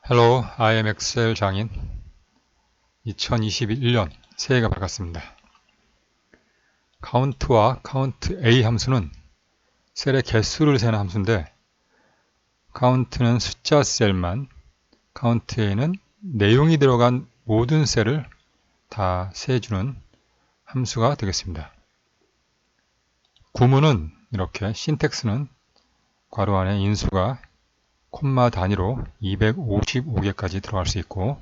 Hello, I am 엑셀 장인. 2021년 새해가 밝았습니다. count와 count A 함수는 셀의 개수를 세는 함수인데 count는 숫자 셀만, count A는 내용이 들어간 모든 셀을 다 세주는 함수가 되겠습니다. 구문은 이렇게, 신텍스는 괄호 안에 인수가 콤마 단위로 255개까지 들어갈 수 있고,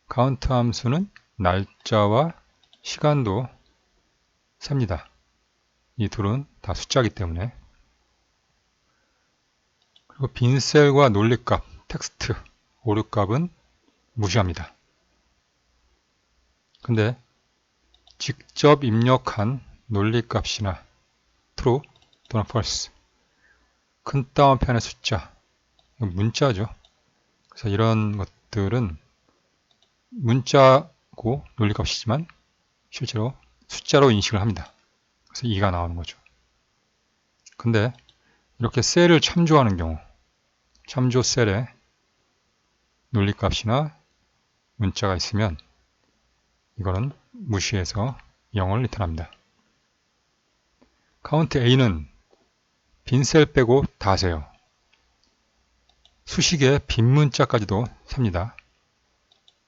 카운트 함수는 날짜와 시간도 셉니다. 이 둘은 다 숫자이기 때문에. 그리고 빈셀과 논리값, 텍스트, 오류값은 무시합니다. 근데 직접 입력한 논리값이나 true 또는 false, 큰 따옴표의 숫자, 문자죠. 그래서 이런 것들은 문자고 논리값이지만 실제로 숫자로 인식을 합니다. 그래서 2가 나오는 거죠. 근데 이렇게 셀을 참조하는 경우, 참조 셀에 논리값이나 문자가 있으면 이거는 무시해서 0을 리턴합니다. count A는 빈 셀 빼고 다 세요. 수식에 빈 문자까지도 셉니다.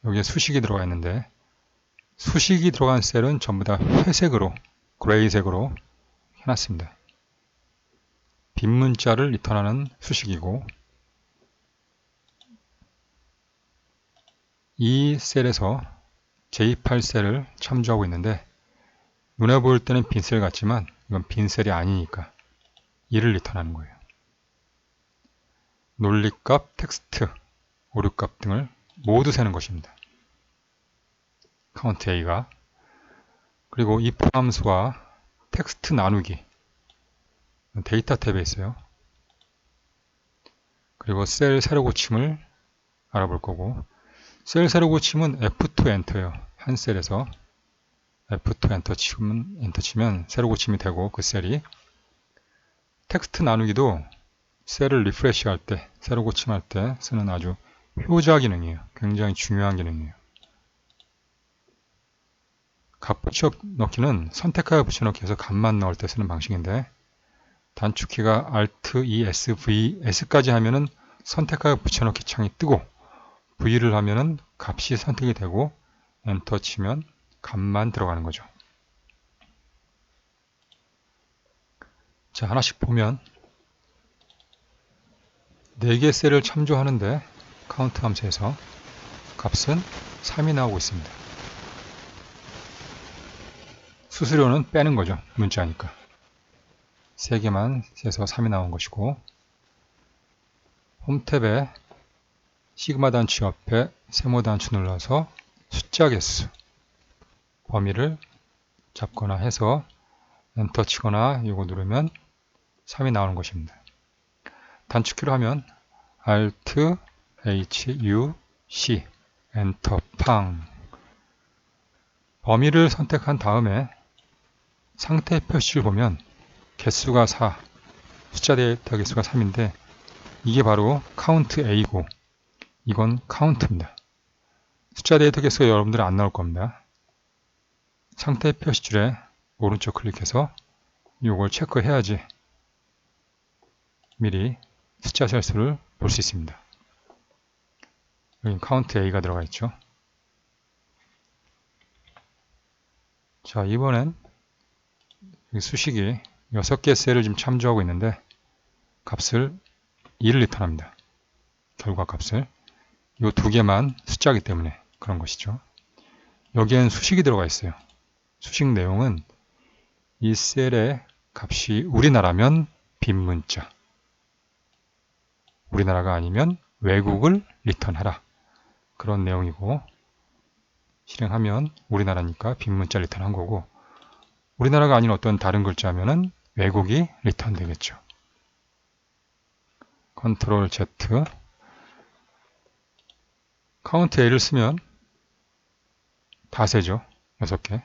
여기에 수식이 들어가 있는데 수식이 들어간 셀은 전부 다 회색으로, 그레이색으로 해놨습니다. 빈 문자를 리턴하는 수식이고, 이 셀에서 J8셀을 참조하고 있는데 눈에 보일 때는 빈 셀 같지만 이건 빈 셀이 아니니까 2를 리턴하는 거예요. 논리값, 텍스트, 오류값 등을 모두 세는 것입니다. count A가. 그리고 if 함수와 텍스트 나누기, 데이터 탭에 있어요. 그리고 셀 세로 고침을 알아볼 거고, 셀 세로 고침은 F2 엔터예요. 한 셀에서 F2 엔터 치면 세로 고침이 되고, 그 셀이. 텍스트 나누기도 셀을 리프레시 할 때, 세로 고침할 때 쓰는 아주 효자 기능이에요. 굉장히 중요한 기능이에요. 값 붙여넣기는 선택하여 붙여넣기 해서 값만 넣을 때 쓰는 방식인데, 단축키가 Alt, E, S, V, S까지 하면은 선택하여 붙여넣기 창이 뜨고, V를 하면은 값이 선택이 되고, 엔터 치면 값만 들어가는 거죠. 자, 하나씩 보면 4개 셀을 참조하는데 카운트 함수에서 값은 3이 나오고 있습니다. 수수료는 빼는 거죠. 문자니까. 3개만 세서 3이 나온 것이고, 홈탭에 시그마 단추 옆에 세모 단추 눌러서 숫자 개수, 범위를 잡거나 해서 엔터 치거나 이거 누르면 3이 나오는 것입니다. 단축키로 하면 Alt, H, U, C, 엔터, 팡. 범위를 선택한 다음에 상태 표시를 보면 개수가 4, 숫자 데이터 개수가 3인데 이게 바로 count A고 이건 count입니다. 숫자 데이터 개수가 여러분들은 안 나올 겁니다. 상태 표시줄에 오른쪽 클릭해서 이걸 체크해야지 미리 숫자 셀수를 볼 수 있습니다. 여기 count A가 들어가 있죠. 자, 이번엔 수식이 6개 셀을 지금 참조하고 있는데 값을 2를 리턴합니다. 결과 값을. 이 2개만 숫자이기 때문에 그런 것이죠. 여기엔 수식이 들어가 있어요. 수식 내용은 이 셀의 값이 우리나라면 빈 문자, 우리나라가 아니면 외국을 리턴하라. 그런 내용이고, 실행하면 우리나라니까 빈 문자 리턴한 거고, 우리나라가 아닌 어떤 다른 글자면은 외국이 리턴 되겠죠. 컨트롤 Z, 카운트 A를 쓰면 다 세죠. 6개.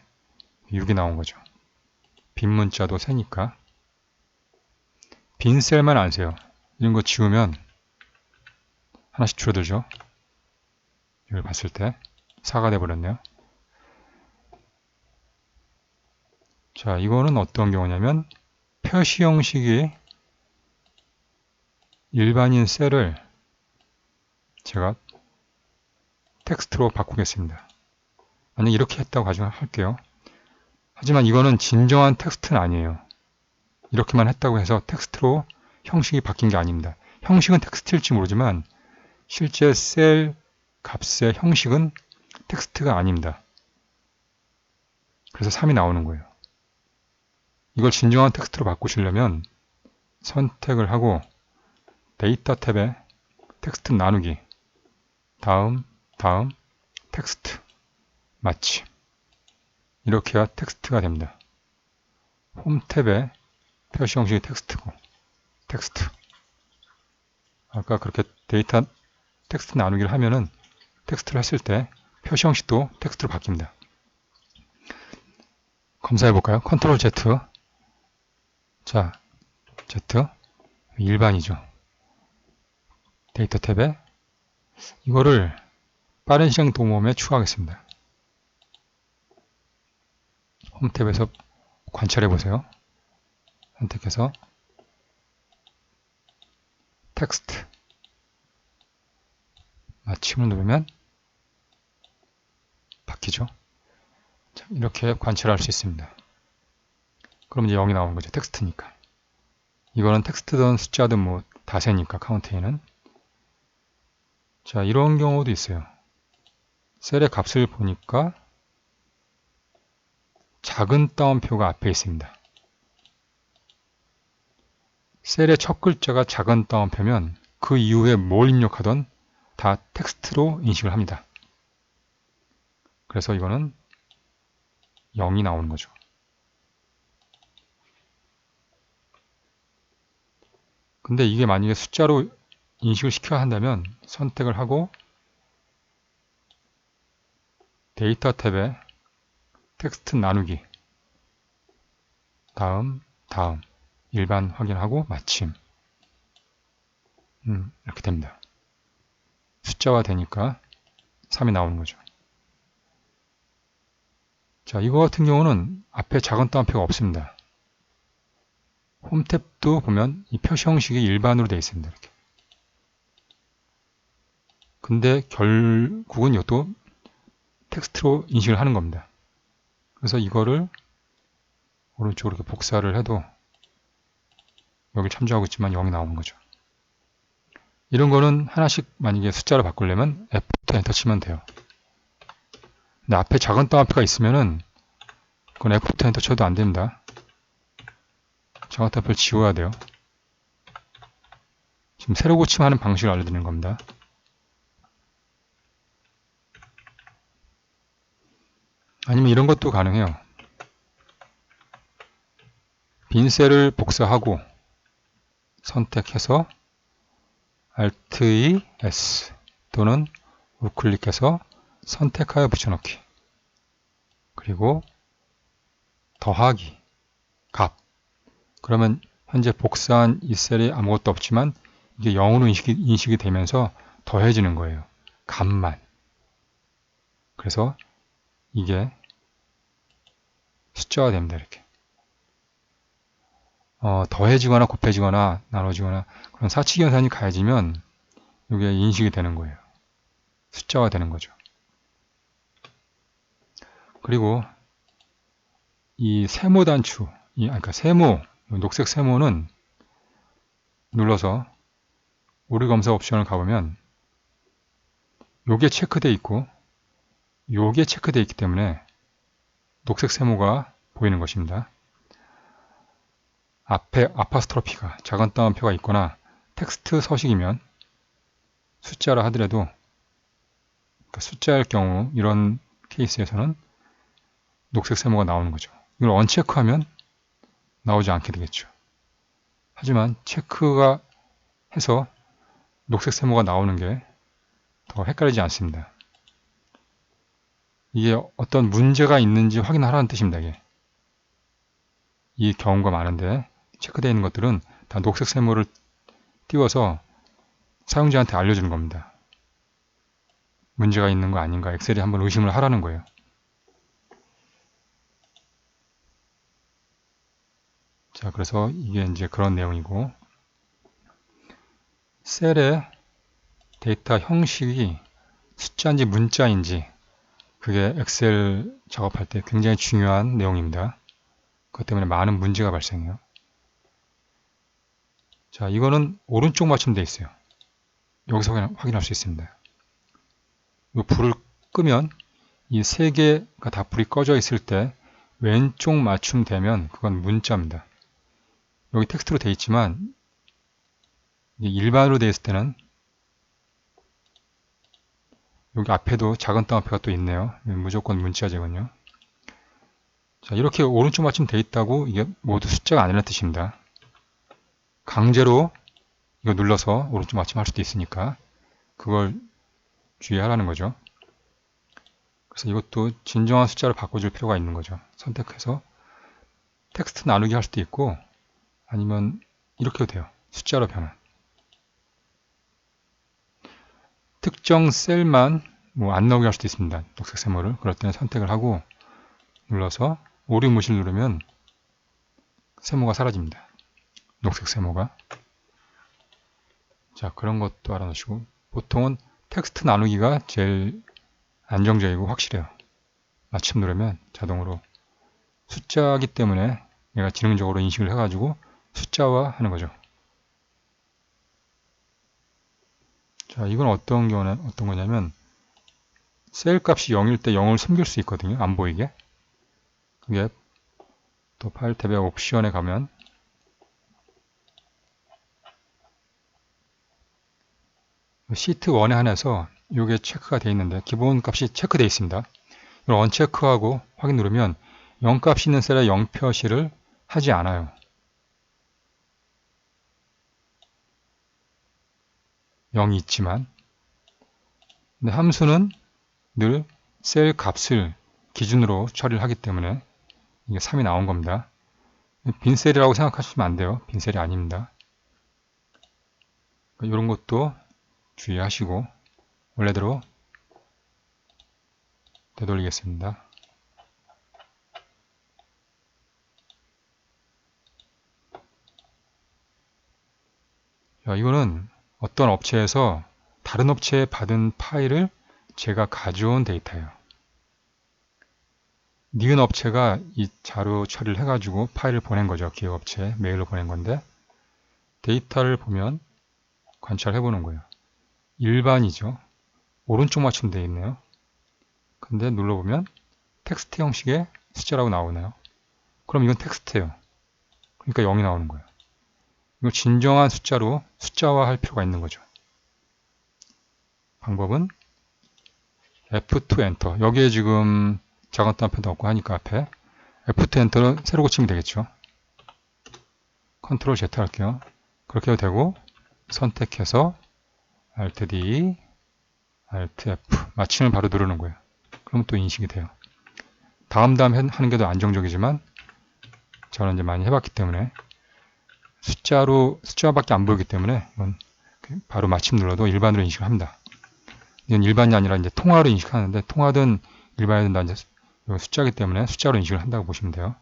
6이 나온 거죠. 빈 문자도 세니까. 빈 셀만 안 세요. 이런 거 지우면 하나씩 줄어들죠. 이걸 봤을 때 4가 돼버렸네요. 자, 이거는 어떤 경우냐면 표시 형식이 일반인 셀을 제가 텍스트로 바꾸겠습니다. 만약 이렇게 했다고 가정할게요. 하지만 이거는 진정한 텍스트는 아니에요. 이렇게만 했다고 해서 텍스트로 형식이 바뀐 게 아닙니다. 형식은 텍스트일지 모르지만 실제 셀 값의 형식은 텍스트가 아닙니다. 그래서 3이 나오는 거예요. 이걸 진정한 텍스트로 바꾸시려면 선택을 하고 데이터 탭에 텍스트 나누기, 다음, 텍스트, 마침. 이렇게 해야 텍스트가 됩니다. 홈 탭에 표시 형식이 텍스트고, 텍스트. 아까 그렇게 데이터 텍스트 나누기를 하면은 텍스트를 했을 때 표시 형식도 텍스트로 바뀝니다. 검사해 볼까요? 컨트롤 Z. 자, Z. 일반이죠. 데이터 탭에 이거를 빠른 실행 도모음에 추가하겠습니다. 홈 탭에서 관찰해 보세요. 선택해서 텍스트 마침을 누르면 바뀌죠. 자, 이렇게 관찰할 수 있습니다. 그럼 이제 0이 나오는 거죠. 텍스트니까. 이거는 텍스트든 숫자든 뭐 다세니까 카운트에는. 자, 이런 경우도 있어요. 셀의 값을 보니까 작은 따옴표가 앞에 있습니다. 셀의 첫 글자가 작은 따옴표면 그 이후에 뭘 입력하던 다 텍스트로 인식을 합니다. 그래서 이거는 0이 나오는 거죠. 근데 이게 만약에 숫자로 인식을 시켜야 한다면 선택을 하고 데이터 탭에 텍스트 나누기, 다음, 일반 확인하고 마침. 이렇게 됩니다. 숫자화 되니까 3이 나오는 거죠. 자, 이거 같은 경우는 앞에 작은 따옴표가 없습니다. 홈 탭도 보면 이 표시 형식이 일반으로 되어 있습니다. 이렇게. 근데 결국은 이것도 텍스트로 인식을 하는 겁니다. 그래서 이거를 오른쪽으로 이렇게 복사를 해도 여기 참조하고 있지만 0이 나오는 거죠. 이런 거는 하나씩 만약에 숫자로 바꾸려면 F4 엔터 치면 돼요. 근데 앞에 작은 따옴표가 있으면은 그건 F4 엔터 쳐도 안 됩니다. 작은 따옴표를 지워야 돼요. 지금 새로 고침하는 방식을 알려드리는 겁니다. 아니면 이런 것도 가능해요. 빈 셀을 복사하고 선택해서 Alt S 또는 우클릭해서 선택하여 붙여넣기, 그리고 더하기 값. 그러면 현재 복사한 이 셀이 아무것도 없지만 이게 0으로 인식이 되면서 더해지는 거예요. 값만. 그래서 이게 숫자가 됩니다. 이렇게. 더해지거나 곱해지거나 나눠지거나 그런 사칙 연산이 가해지면 이게 인식이 되는 거예요. 숫자가 되는 거죠. 그리고 이 세모 단추, 그러니까 세모, 녹색 세모는 눌러서 오류 검사 옵션을 가보면 요게 체크되어 있고 요게 체크되어 있기 때문에 녹색 세모가 보이는 것입니다. 앞에 아파스트로피가 작은 따옴표가 있거나 텍스트 서식이면 숫자라 하더라도, 그러니까 숫자일 경우 이런 케이스에서는 녹색 세모가 나오는 거죠. 이걸 언체크하면 나오지 않게 되겠죠. 하지만 체크가 해서 녹색 세모가 나오는 게 더 헷갈리지 않습니다. 이게 어떤 문제가 있는지 확인하라는 뜻입니다. 이게. 이 경우가 많은데 체크되어 있는 것들은 다 녹색 세모를 띄워서 사용자한테 알려주는 겁니다. 문제가 있는 거 아닌가 엑셀이 한번 의심을 하라는 거예요. 자, 그래서 이게 이제 그런 내용이고, 셀의 데이터 형식이 숫자인지 문자인지 그게 엑셀 작업할 때 굉장히 중요한 내용입니다. 그것 때문에 많은 문제가 발생해요. 자, 이거는 오른쪽 맞춤되어 있어요. 여기서 확인할 수 있습니다. 이 불을 끄면 이 세 개가 다 불이 꺼져 있을 때 왼쪽 맞춤되면 그건 문자입니다. 여기 텍스트로 되어 있지만 일반으로 되어 있을 때는 여기 앞에도 작은 따옴표가 또 있네요. 무조건 문자제군요. 자, 이렇게 오른쪽 맞춤 되어 있다고 이게 모두 숫자가 아니라는 뜻입니다. 강제로 이거 눌러서 오른쪽 맞춤 할 수도 있으니까 그걸 주의하라는 거죠. 그래서 이것도 진정한 숫자로 바꿔줄 필요가 있는 거죠. 선택해서 텍스트 나누기 할 수도 있고 아니면 이렇게 해도 돼요. 숫자로 변환. 특정 셀만 안 나오게 할 수도 있습니다. 녹색 세모를. 그럴 때는 선택을 하고 눌러서 오류무실 누르면 세모가 사라집니다. 녹색 세모가. 자, 그런 것도 알아놓으시고 보통은 텍스트 나누기가 제일 안정적이고 확실해요. 맞춤 누르면 자동으로 숫자이기 때문에 얘가 지능적으로 인식을 해가지고 숫자화 하는 거죠. 자, 이건 어떤 거냐면 셀 값이 0일 때 0을 숨길 수 있거든요. 안 보이게. 그게 또 파일 탭의 옵션에 가면 시트 1에 한해서 이게 체크가 되어 있는데 기본 값이 체크되어 있습니다. 이걸 언체크하고 확인 누르면 0 값이 있는 셀에 0 표시를 하지 않아요. 0이 있지만 근데 함수는 늘 셀 값을 기준으로 처리를 하기 때문에 이게 3이 나온 겁니다. 빈셀이라고 생각하시면 안 돼요. 빈셀이 아닙니다. 이런 것도 주의하시고 원래대로 되돌리겠습니다. 자, 이거는 어떤 업체에서 다른 업체에 받은 파일을 제가 가져온 데이터예요. 니은 업체가 이 자료 처리를 해가지고 파일을 보낸 거죠. 기업업체에 메일로 보낸 건데 데이터를 보면 관찰해 보는 거예요. 일반이죠. 오른쪽 맞춤 되어 있네요. 근데 눌러보면 텍스트 형식의 숫자라고 나오네요. 그럼 이건 텍스트예요. 그러니까 0이 나오는 거예요. 이거 진정한 숫자로 숫자화할 필요가 있는 거죠. 방법은 F2 엔터. 여기에 지금 작은 따옴표도 없고 하니까 앞에 F2 엔터를 새로 고치면 되겠죠. 컨트롤 Z 할게요. 그렇게 해도 되고 선택해서 Alt D, Alt F 마침을 바로 누르는 거예요. 그럼 또 인식이 돼요. 다음 하는 게 더 안정적이지만 저는 이제 많이 해봤기 때문에 숫자밖에 안 보이기 때문에 이건 바로 마침 눌러도 일반으로 인식을 합니다. 이건 일반이 아니라 이제 통화로 인식하는데 통화든 일반이든 다 이제 숫자이기 때문에 숫자로 인식을 한다고 보시면 돼요.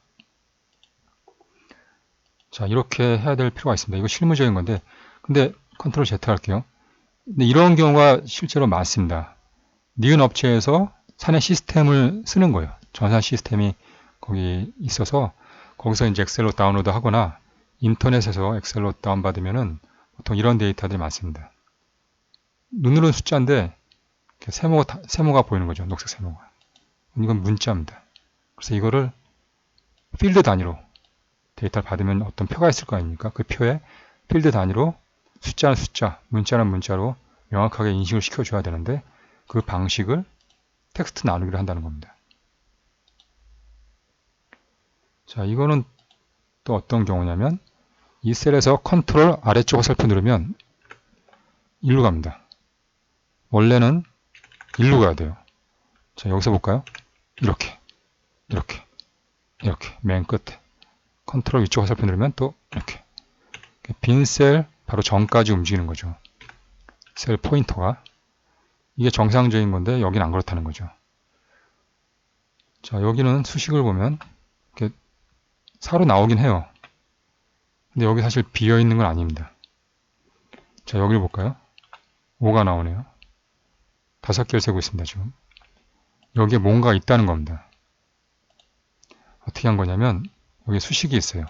자, 이렇게 해야 될 필요가 있습니다. 이거 실무적인 건데 근데 컨트롤 Z 할게요. 근데 이런 경우가 실제로 많습니다. 니은 업체에서 사내 시스템을 쓰는 거예요. 전산 시스템이 거기 있어서 거기서 이제 엑셀로 다운로드 하거나 인터넷에서 엑셀로 다운받으면은 보통 이런 데이터들이 많습니다. 눈으로는 숫자인데 세모가 보이는 거죠. 녹색 세모가. 이건 문자입니다. 그래서 이거를 필드 단위로 데이터를 받으면 어떤 표가 있을 거 아닙니까? 그 표에 필드 단위로 숫자는 숫자, 문자는 문자로 명확하게 인식을 시켜줘야 되는데 그 방식을 텍스트 나누기를 한다는 겁니다. 자, 이거는 또 어떤 경우냐면 이 셀에서 컨트롤 아래쪽을 살펴 누르면 일로 갑니다. 원래는 일로 가야 돼요. 자, 여기서 볼까요? 이렇게 맨 끝에 컨트롤 위쪽 화살표 누르면 또 이렇게 빈 셀 바로 전까지 움직이는 거죠. 셀 포인터가. 이게 정상적인 건데 여기는 안 그렇다는 거죠. 자, 여기는 수식을 보면 이렇게 4로 나오긴 해요. 근데 여기 사실 비어 있는 건 아닙니다. 자, 여기를 볼까요? 5가 나오네요. 5개를 세고 있습니다, 지금. 여기에 뭔가 있다는 겁니다. 어떻게 한 거냐면 여기 수식이 있어요.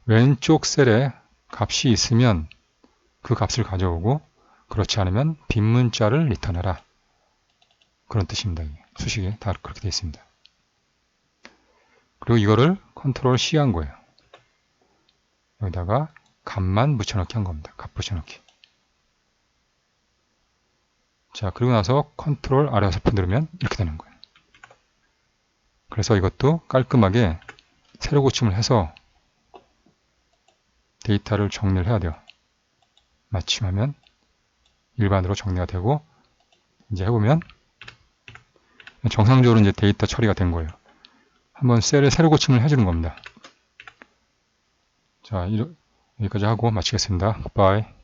왼쪽 셀에 값이 있으면 그 값을 가져오고 그렇지 않으면 빈 문자를 리턴해라. 그런 뜻입니다. 수식에 다 그렇게 되어 있습니다. 그리고 이거를 컨트롤 C 한 거예요. 여기다가 값만 붙여넣기 한 겁니다. 값 붙여넣기. 자, 그리고 나서 컨트롤 아래 화살표 누르면 이렇게 되는 거예요. 그래서 이것도 깔끔하게 세로 고침을 해서 데이터를 정리를 해야 돼요. 마침하면 일반으로 정리가 되고, 이제 해보면 정상적으로 이제 데이터 처리가 된 거예요. 한번 셀에 세로 고침을 해주는 겁니다. 자, 여기까지 하고 마치겠습니다. 굿바이.